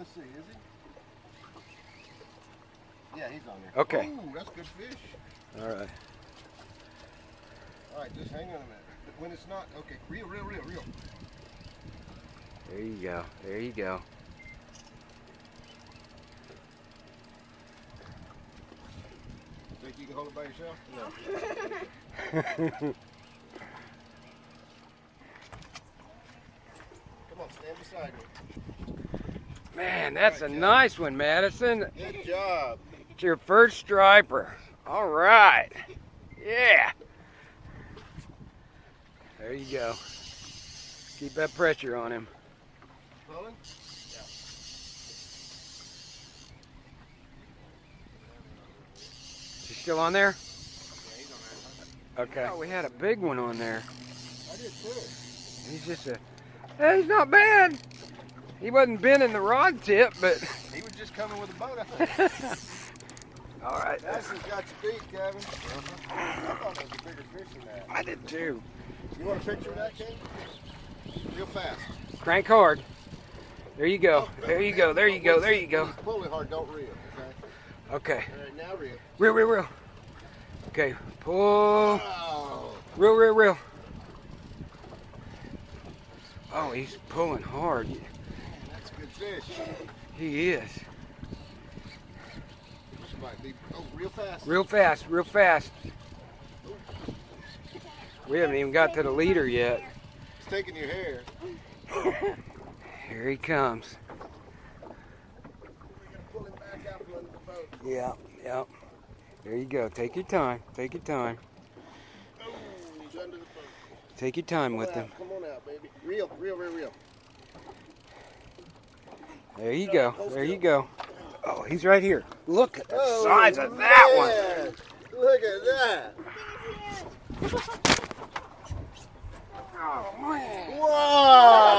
let's see, is he? Yeah, he's on there. Okay. Ooh, that's good fish. All right. All right, just hang on a minute. When it's not, okay, reel. There you go. There you go. Think you can hold it by yourself? No. Come on, stand beside me. Man, that's a nice one, Madison. Good job. It's your first striper. All right. Yeah. There you go. Keep that pressure on him. Pulling? Yeah. Is he still on there? Yeah, he's on there. Okay. Oh, we had a big one on there. I did too. He's just hey, he's not bad. He wasn't bending the rod tip, but. He was just coming with a boat, I think. All right. Madison's got you beat, Kevin. I thought it was a bigger fish than that. I did too. You want a picture of that, Kevin? Real fast. Crank hard. There you go. There you go. There you go. There you go. Pull it hard, don't reel, okay? Okay. All right, now reel. Reel. Okay. Pull. Oh. Reel. Oh, he's pulling hard. That's a good fish. He is. This might be, real fast. Real fast. We haven't even got to the leader yet. It's taking your hair. Here he comes. We're gonna pull him back out from under the boat. Yeah. There you go. Take your time. Take your time. Oh, he's under the boat. Take your time with him. Come on out, baby. Reel. There you go. There you go. Oh, he's right here. Look at the size of that one. Look at that. Oh, man. Whoa!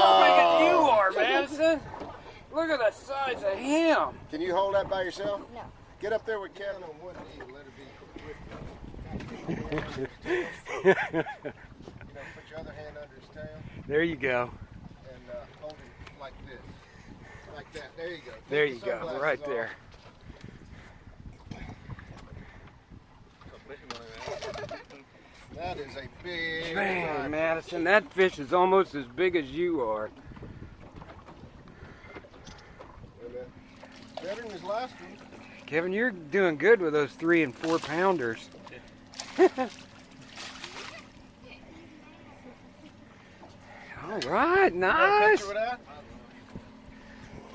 How big as you are, Madison. Look at the size of him. Can you hold that by yourself? No. Get up there with Kevin on one knee and let it be with you. Put your other hand under his tail There you go. and hold him like this. Like that. There you go. There Take you the go. sunglasses Right off. there. That is a big Man, fish. Madison, that fish is almost as big as you are. Better than his last one. Kevin, you're doing good with those 3 and 4 pounders. All right, nice. Picture of that?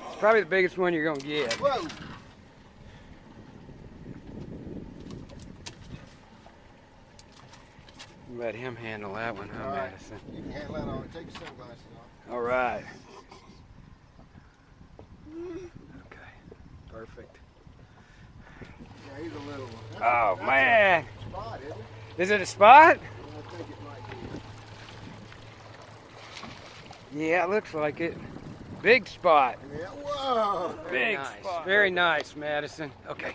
It's probably the biggest one you're gonna get. Whoa! Let him handle that one, huh, All right. Madison? You can handle that on. Take your sunglasses off. All right. Okay, perfect. Yeah, he's a little one. Oh, That's man. A spot, isn't it? Is it a spot? I think it might be. Yeah, it looks like it. Big spot. Yeah. Whoa! Big spot. Very nice, Madison. Okay.